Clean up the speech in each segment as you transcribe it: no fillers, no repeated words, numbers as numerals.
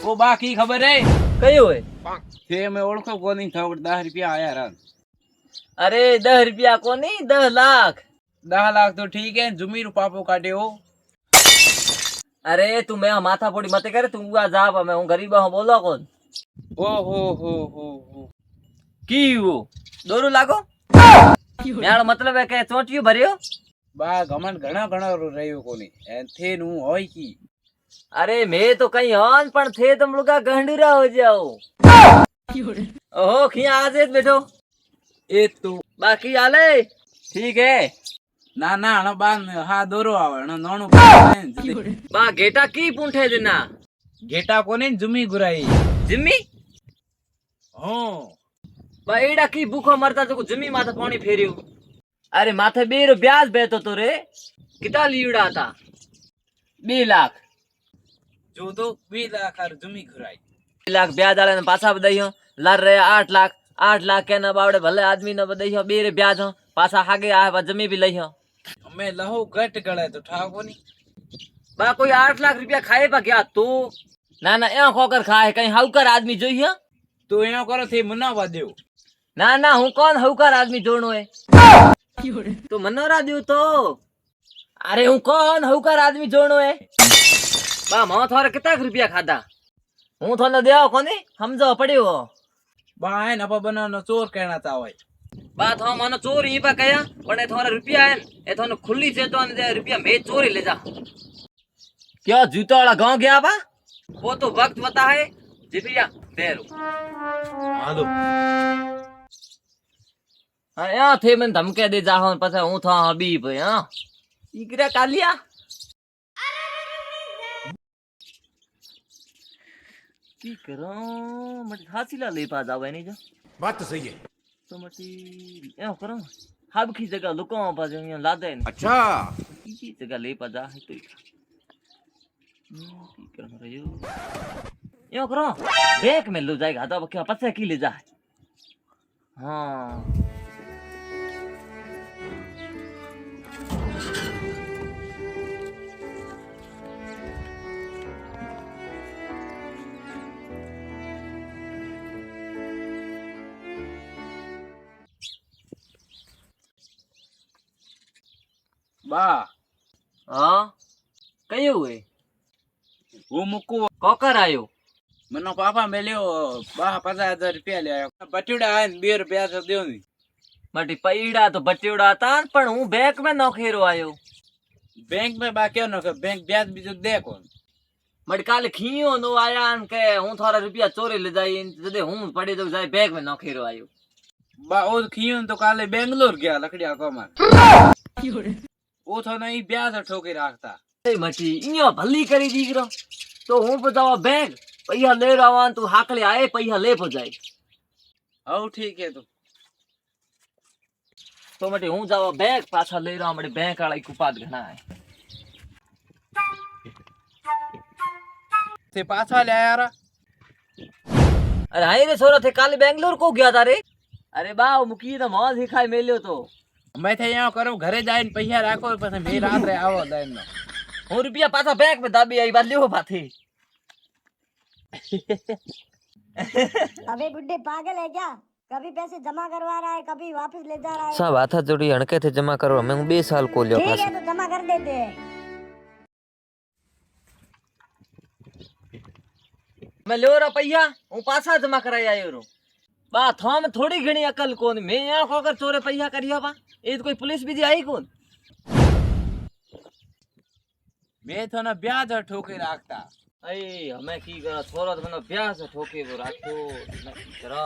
वो बाकी खबर है कई हुए? थे मैं ओळखो कोनी था 10 रुपया आया रहा। अरे 10 रुपया को नहीं 10 लाख। 10 लाख तो ठीक है, जुमीर पापो काटे हो। अरे तू मैं माथा फोड़ी मत करे, तू आ जा मैं हूँ गरीब हूँ बोलो कौन ओ हो की वो दोरू लागो मेरा मतलब है के चोटियो भरियो बा घमंड घणा घणा रह्यो कोनी एन थे नु होय की। अरे मैं तो कहीं हन पण थे तुम लोग गंडूरा हो जाओ। ओहो खिया आज बैठो ए तो बाकी आले ठीक है ना ना हण बान हा दोरो आवे हण नोणो बा गेटा की पूंठे देना गेटा कोने जुमी गुराई जिम्मी हो बा एडा की भूखो मरता जो जिम्मी माथे पानी फेरियो। अरे माथे बेरो ब्याज बेतो तो रे कितना लीड़ा था 2 लाख जो तो 2 लाख और जुमी गुराई 2 लाख ब्याज आले ने पाछा बदाइयो लार रे 8 लाख 8 लाख के ना बावड़े भले आदमी ने बदाइयो बेरे ब्याज हो पाछा हागे आ जमी भी लइयो हमें लहो गट गळे तो ठा कोनी बा कोई 8 लाख रुपया खाए पा गया तो ना ना ए खोकर खाए कहीं हाउकर आदमी जोइयो तो एनो करो थे मनावा देव ना ना हूं कौन हाउकर आदमी जोड़ो है तो मनोरा दियो तो अरे हूं कौन हाउकर आदमी जोड़ो है बा मो थारे कितना रुपया खादा हूं थाने देओ कोनी समझो पड़ियो बा है न बनानो चोर कहना चावे बा थो मनो चोर ही पा कया पण ए थारे रुपया है ए थाने खुली से तो ने रुपया मैं चोरी ले जा क्या जूता वाला गांव गया बा वो तो वक्त बता है जिपिया देरो हालो हां या थे मन धमके दे जा हूं पछे हूं था हबीब हां इकरा कालिया की करो मत हासिला ले पा जावे नहीं जो बात तो सही है। तो मटी ए करो हब की जगह लुको पा जो ला दे अच्छा की जगह ले पा जा है तो की कर रहे यो करो बैग में लो जाएगा तो क्या पछे की ले जा हां बा हां कयो हुए वो मुको कोकर आयो मनो पापा मेलियो बा 50,000 रुपया ले आयो बटुड़ा है 2 रुपया तो देओ नी मटी पईड़ा तो बटियोड़ा था पण हूं बैंक में नौखेरो आयो बैंक में बा क्यों न बैंक ब्याज भी जो दे कौन मट काले खियो नो आया न के हूं थारा रुपया चोरी ले जाई जदे हूं पड़े तो जाए बैंक में नौखेरो आयो बा ओ खियो तो काले बेंगलोर गया लकड़िया कमार वो तो नहीं ब्याज ठोके राखता ए मटी इयो भली करी दीगरो तो हूं बतावा बैंक पैसा ले रावान तू हाकले आए पैसा ले पो जाए हाउ ठीक है तो मटी हूं जावा बैंक पाछा ले रहा मटी बैंक वाला कुपात घना है थे पाछा ले आया रा अरे हाय रे छोरा थे काले बेंगलोर को गया था रे अरे बा मुकी तो मौज ही खाई मेल्यो तो मैं थे यहाँ करो घरे जाए पैसा राखो પછી મે રાત્રે આવો લાઈન માં हूं रुपया पाछा बैंक में दाबी आई बात लियो पाथे अबे बुड्ढे पागल है क्या? कभी पैसे जमा करवा रहा है, कभी वापस ले जा रहा है। सब हाथ जोड़ी हणके थे जमा करो मैं 2 साल को लियो ठीक है तो जमा कर देते हैं। मैं लो रा पैया हूं पाछा जमा कराई आयो रो बा थाम थोड़ी घणी अकल कोन मैं यहां खोकर चोरे पैसा करियो बा ए कोई पुलिस भी आई कोन मैं तो ना ब्याज ठोके राखता ए हमें की करा छोरा तो मने ब्याज ठोके वो राखो करा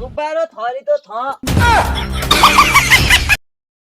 ऊपर थारी तो था